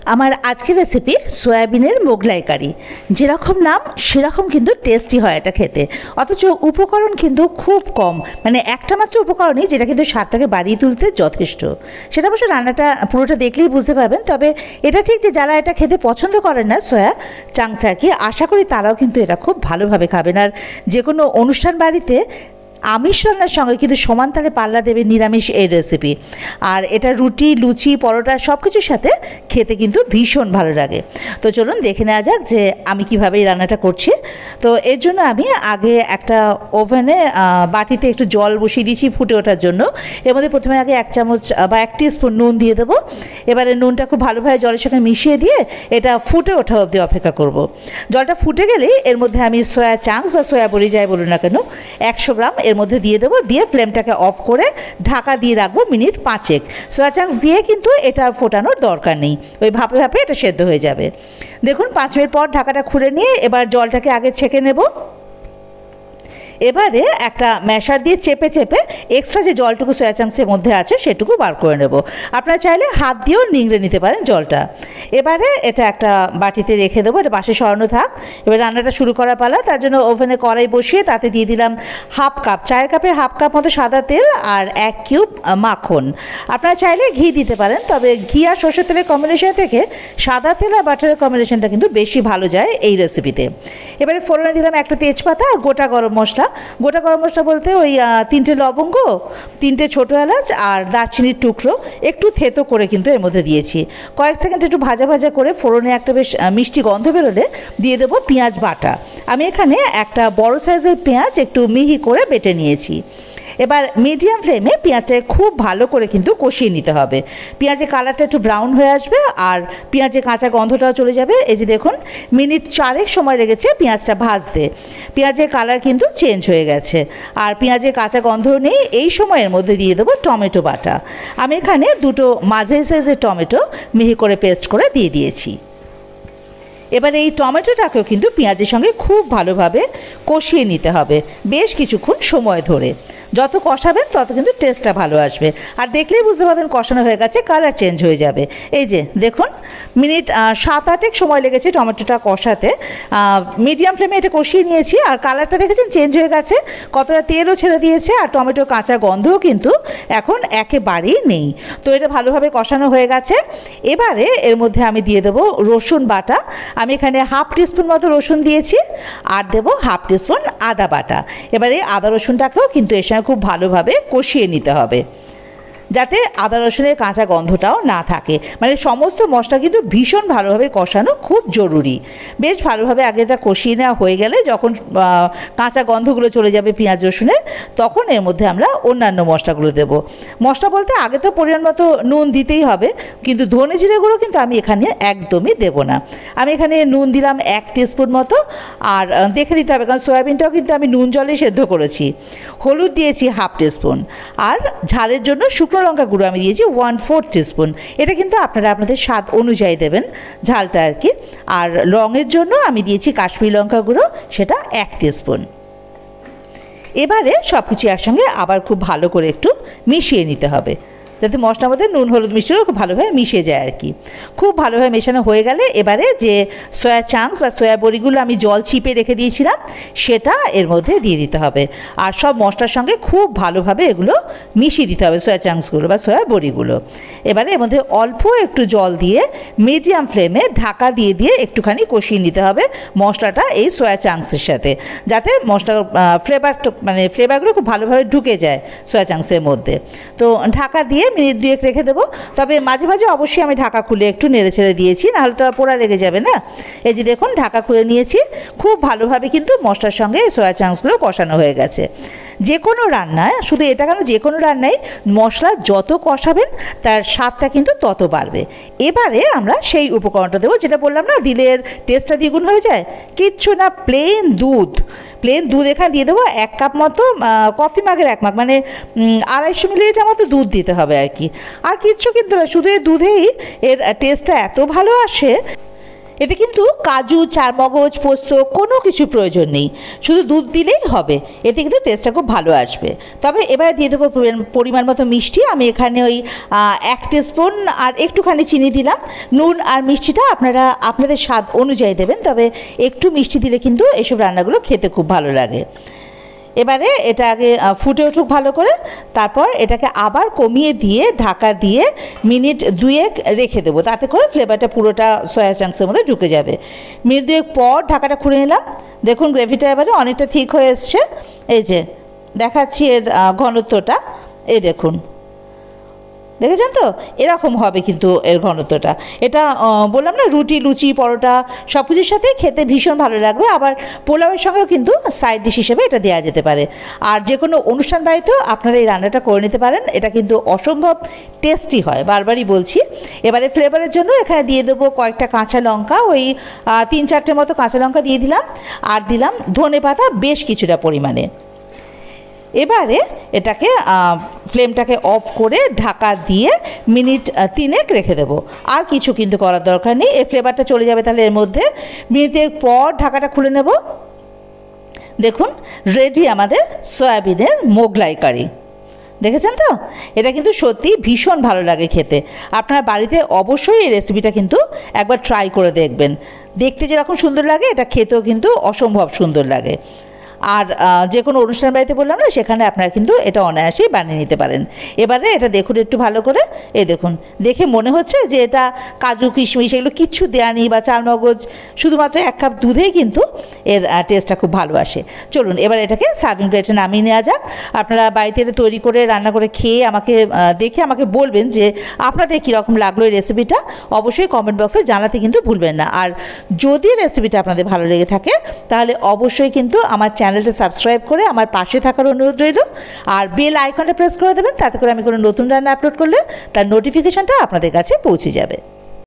আমার আজকের রেসিপি সয়াবিনের মোগলাই কারি। যেরকম নাম সেরকম কিন্তু টেস্টি হয় এটা খেতে, অথচ উপকরণ কিন্তু খুব কম, মানে একটা মাত্র উপকরণই যেটা কিন্তু স্বাদটাকে বাড়িয়ে তুলতে যথেষ্ট। সেটা অবশ্য রান্নাটা পুরোটা দেখলেই বুঝতে পারবেন। তবে এটা ঠিক যে যারা এটা খেতে পছন্দ করেন না সয়া চাংস আর কি, আশা করি তারাও কিন্তু এটা খুব ভালোভাবে খাবেন। আর যে কোনো অনুষ্ঠান বাড়িতে আমিষ রান্নার সঙ্গে কিন্তু সমান তালে পাল্লা দেবে নিরামিষ এই রেসিপি। আর এটা রুটি, লুচি, পরোটা সব কিছুর সাথে খেতে কিন্তু ভীষণ ভালো লাগে। তো চলুন দেখে নেওয়া যাক যে আমি কীভাবে এই রান্নাটা করছি। তো এর জন্য আমি আগে একটা ওভেনে বাটিতে একটু জল বসিয়ে দিয়েছি ফুটে ওঠার জন্য। এর মধ্যে প্রথমে আগে 1 চামচ বা 1 টিস্পুন নুন দিয়ে দেবো। এবারে নুনটা খুব ভালোভাবে জলের সঙ্গে মিশিয়ে দিয়ে এটা ফুটে ওঠা অবধি অপেক্ষা করব। জলটা ফুটে গেলেই এর মধ্যে আমি সয়া চাংস বা সয়া বড়ি যাই বলুন না কেন 100 গ্রাম এর মধ্যে দিয়ে দেবো। দিয়ে ফ্লেমটাকে অফ করে ঢাকা দিয়ে রাখবো মিনিট 5। সয়া চাংস দিয়ে কিন্তু এটা ফোটানোর দরকার নেই, ওই ভাপে ভাপে এটা সেদ্ধ হয়ে যাবে। দেখুন 5 মিনিট পর ঢাকাটা খুলে নিয়ে এবার জলটাকে আগে ছেঁকে নেব। এবারে একটা ম্যাশার দিয়ে চেপে চেপে এক্সট্রা যে জলটুকু সয়া চাংসের মধ্যে আছে সেটুকু বার করে নেব। আপনারা চাইলে হাত দিয়েও নিংড়ে নিতে পারেন জলটা। এবারে এটা একটা বাটিতে রেখে দেবো, এটা পাশে সরানো থাক। এবার রান্নাটা শুরু করা পালা। তার জন্য ওভেনে কড়াই বসিয়ে তাতে দিয়ে দিলাম চায়ের কাপের হাফ কাপ মতো সাদা তেল আর 1 কিউব মাখন। আপনারা চাইলে ঘি দিতে পারেন, তবে ঘি আর সরষের তেলের কম্বিনেশন থেকে সাদা তেল আর বাটারের কম্বিনেশনটা কিন্তু বেশি ভালো যায় এই রেসিপিতে। এবারে ফোড়নে দিলাম একটা তেজপাতা আর গোটা গরম মশলা। গোটা গরম মশলা বলতে ওই 3টে লবঙ্গ, 3টে ছোটো এলাচ আর দারচিনির টুকরো একটু থেতো করে কিন্তু এর মধ্যে দিয়েছি। কয়েক সেকেন্ড একটু ভাজা ভাজা করে ফোড়নে একটা বেশ মিষ্টি গন্ধ বেরোলে দিয়ে দেবো পেঁয়াজ বাটা। আমি এখানে একটা বড় সাইজের পেঁয়াজ একটু মিহি করে বেটে নিয়েছি। এবার মিডিয়াম ফ্লেমে পেঁয়াজটাকে খুব ভালো করে কিন্তু কষিয়ে নিতে হবে। পেঁয়াজের কালারটা একটু ব্রাউন হয়ে আসবে আর পেঁয়াজের কাঁচা গন্ধটাও চলে যাবে। এই যে দেখুন মিনিট 4 সময় লেগেছে পেঁয়াজটা ভাজতে। পেঁয়াজের কালার কিন্তু চেঞ্জ হয়ে গেছে আর পেঁয়াজের কাঁচা গন্ধ নেই। এই সময়ের মধ্যে দিয়ে দেবো টমেটো বাটা। আমি এখানে 2টো মাঝারি সাইজের টমেটো মিহি করে পেস্ট করে দিয়ে দিয়েছি। এবার এই টমেটোটাকেও কিন্তু পেঁয়াজের সঙ্গে খুব ভালোভাবে কষিয়ে নিতে হবে বেশ কিছুক্ষণ সময় ধরে। যত কষাবেন তত কিন্তু টেস্টটা ভালো আসবে। আর দেখলেই বুঝতে পারবেন কষানো হয়ে গেছে, কালার চেঞ্জ হয়ে যাবে। এই যে দেখুন মিনিট 7-8 সময় লেগেছে টমেটোটা কষাতে। মিডিয়াম ফ্লেমে এটা কষিয়ে নিয়েছি আর কালারটা দেখেছেন চেঞ্জ হয়ে গেছে, কতটা তেলও ছেড়ে দিয়েছে আর টমেটোর কাঁচা গন্ধও কিন্তু এখন একেবারেই নেই। তো এটা ভালোভাবে কষানো হয়ে গেছে। এবারে এর মধ্যে আমি দিয়ে দেবো রসুন বাটা। আমি এখানে হাফ টিস্পুন মতো রসুন দিয়েছি আর দেবো হাফ টিস্পুন আদা বাটা। এবারে আদা রসুনটাকেও কিন্তু এর সঙ্গে খুব ভালোভাবে কষিয়ে নিতে হবে যাতে আদা রসুনের কাঁচা গন্ধটাও না থাকে। মানে সমস্ত মশলা কিন্তু ভীষণ ভালোভাবে কষানো খুব জরুরি। বেশ ভালোভাবে আগে এটা কষিয়ে নেওয়া হয়ে গেলে যখন কাঁচা গন্ধগুলো চলে যাবে পেঁয়াজ রসুনের, তখন এর মধ্যে আমরা অন্যান্য মশলাগুলো দেব। মশলা বলতে আগে তো পরিমাণ মতো নুন দিতেই হবে, কিন্তু ধনে জিরে গুঁড়ো কিন্তু আমি এখানে একদমই দেব না। আমি এখানে নুন দিলাম 1 টিস্পুন মতো, আর দেখে নিতে হবে কারণ সয়াবিনটাও কিন্তু আমি নুন জলে সেদ্ধ করেছি। হলুদ দিয়েছি হাফ টিস্পুন আর ঝালের জন্য শুকনো লঙ্কা গুঁড়ো আমি দিয়েছি 1/4 টিস্পুন। এটা কিন্তু আপনারা আপনাদের স্বাদ অনুযায়ী দেবেন ঝালটা আর কি। আর রঙের জন্য আমি দিয়েছি কাশ্মীরি লঙ্কা গুঁড়ো, সেটা 1 টিস্পুন। এবারে সব কিছু একসঙ্গে আবার খুব ভালো করে একটু মিশিয়ে নিতে হবে যাতে মশলার মধ্যে নুন হলুদ মিষ্টিও খুব ভালোভাবে মিশে যায় আর কি। খুব ভালোভাবে মেশানো হয়ে গেলে এবারে যে সয়া চাংস বা সয়া বড়িগুলো আমি জল চিপে রেখে দিয়েছিলাম সেটা এর মধ্যে দিয়ে দিতে হবে আর সব মশলার সঙ্গে খুব ভালোভাবে এগুলো মিশিয়ে দিতে হবে সয়া চাংসগুলো বা সয়া বড়িগুলো। এবারে এর মধ্যে অল্প একটু জল দিয়ে মিডিয়াম ফ্লেমে ঢাকা দিয়ে দিয়ে একটুখানি কষিয়ে নিতে হবে মশলাটা এই সয়া চাংসের সাথে, যাতে মশলার ফ্লেভারগুলো খুব ভালোভাবে ঢুকে যায় সয়া চাংসের মধ্যে। তো ঢাকা দিয়ে মিনিট 2 রেখে দেবো। তবে মাঝে মাঝে অবশ্যই আমি ঢাকা খুলে একটু নেড়ে ছেড়ে দিয়েছি, নাহলে তো পোড়া লেগে যাবে না। এই যে দেখুন ঢাকা খুলে নিয়েছি। খুব ভালোভাবে কিন্তু মশলার সঙ্গে সয়া চাংসগুলো কষানো হয়ে গেছে। যে কোনো রান্নায়, শুধু এটা কেন, যে কোনো রান্নায় মশলা যত কষাবেন তার স্বাদটা কিন্তু তত বাড়বে। এবারে আমরা সেই উপকরণটা দেবো যেটা বললাম না দিলে টেস্টটা দ্বিগুণ হয়ে যায়। কিচ্ছু না, প্লেন দুধ এখানে দিয়ে দেবো 1 কাপ মতো, কফি মাগের 1 মাগ, মানে 250 মিলিলিটার মতো দুধ দিতে হবে আর কি। আর কিচ্ছু কিন্তু না, শুধু এই দুধেই এর টেস্টটা এত ভালো আসে। এতে কিন্তু কাজু, চারমগজ, পোস্ত কোনো কিছু প্রয়োজন নেই, শুধু দুধ দিলেই হবে। এতে কিন্তু টেস্টটা খুব ভালো আসবে। তবে এবারে দিয়ে দেবো পরিমাণ মতো মিষ্টি। আমি এখানে ওই 1 টিস্পুন আর একটুখানি চিনি দিলাম। নুন আর মিষ্টিটা আপনারা আপনাদের স্বাদ অনুযায়ী দেবেন, তবে একটু মিষ্টি দিলে কিন্তু এসব রান্নাগুলো খেতে খুব ভালো লাগে। এবারে এটা আগে ফুটে উঠুক ভালো করে, তারপর এটাকে আবার কমিয়ে দিয়ে ঢাকা দিয়ে মিনিট 2 রেখে দেবো, তাতে করে ফ্লেভারটা পুরোটা সয়া চাংসের মধ্যে ঢুকে যাবে। মিনিট 2 পর ঢাকাটা খুলে নিলাম। দেখুন গ্রেভিটা এবারে অনেকটা ঠিক হয়ে এসছে। এই যে দেখাচ্ছি এর ঘনত্বটা, এই দেখুন, দেখেছেন তো? এরকম হবে কিন্তু এর ঘনত্বটা। এটা বললাম না, রুটি, লুচি, পরোটা সব কিছুর সাথে খেতে ভীষণ ভালো লাগবে। আবার পোলাওয়ের সঙ্গেও কিন্তু সাইড ডিশ হিসেবে এটা দেওয়া যেতে পারে। আর যে কোনো অনুষ্ঠান বাড়িতেও আপনারা এই রান্নাটা করে নিতে পারেন। এটা কিন্তু অসম্ভব টেস্টি হয়, বারবারই বলছি। এবারে ফ্লেভারের জন্য এখানে দিয়ে দেবো কয়েকটা কাঁচা লঙ্কা, ওই 3-4টে মতো কাঁচা লঙ্কা দিয়ে দিলাম, আর দিলাম ধনেপাতা বেশ কিছুটা পরিমাণে। এবারে এটাকে ফ্লেমটাকে অফ করে ঢাকা দিয়ে মিনিট 3 রেখে দেবো। আর কিছু কিন্তু করার দরকার নেই, এই ফ্লেভারটা চলে যাবে তাহলে এর মধ্যে। মিনিটের পর ঢাকাটা খুলে নেব। দেখুন রেডি আমাদের সয়াবিনের মোগলাই কারি। দেখেছেন তো? এটা কিন্তু সত্যি ভীষণ ভালো লাগে খেতে। আপনারা বাড়িতে অবশ্যই এই রেসিপিটা কিন্তু একবার ট্রাই করে দেখবেন। দেখতে যেরকম সুন্দর লাগে, এটা খেতেও কিন্তু অসম্ভব সুন্দর লাগে। আর যে কোনো অনুষ্ঠান বাড়িতে বললাম না, সেখানে আপনারা কিন্তু এটা অনায়াসেই বানিয়ে নিতে পারেন। এবারে এটা দেখুন একটু ভালো করে, এই দেখুন, দেখে মনে হচ্ছে যে এটা কাজু, কিশমিশ এগুলো কিচ্ছু দেওয়া নেই, বা চারমগজ, শুধুমাত্র 1 কাপ দুধেই কিন্তু এর টেস্টটা খুব ভালো আসে। চলুন এবার এটাকে সার্ভিং প্লেটে নামিয়ে নেওয়া যাক। আপনারা বাড়িতে এটা তৈরি করে রান্না করে খেয়ে আমাকে দেখে আমাকে বলবেন যে আপনাদের কীরকম লাগলো এই রেসিপিটা। অবশ্যই কমেন্ট বক্সে জানাতে কিন্তু ভুলবেন না। আর যদি রেসিপিটা আপনাদের ভালো লেগে থাকে, তাহলে অবশ্যই কিন্তু আমার চ্যানেলটা সাবস্ক্রাইব করে আমার পাশে থাকার অনুরোধ রইল। আর বেল আইকনটা প্রেস করে দেবেন, তাতে করে আমি কোনো নতুন রান্না আপলোড করলে তার নোটিফিকেশানটা আপনাদের কাছে পৌঁছে যাবে।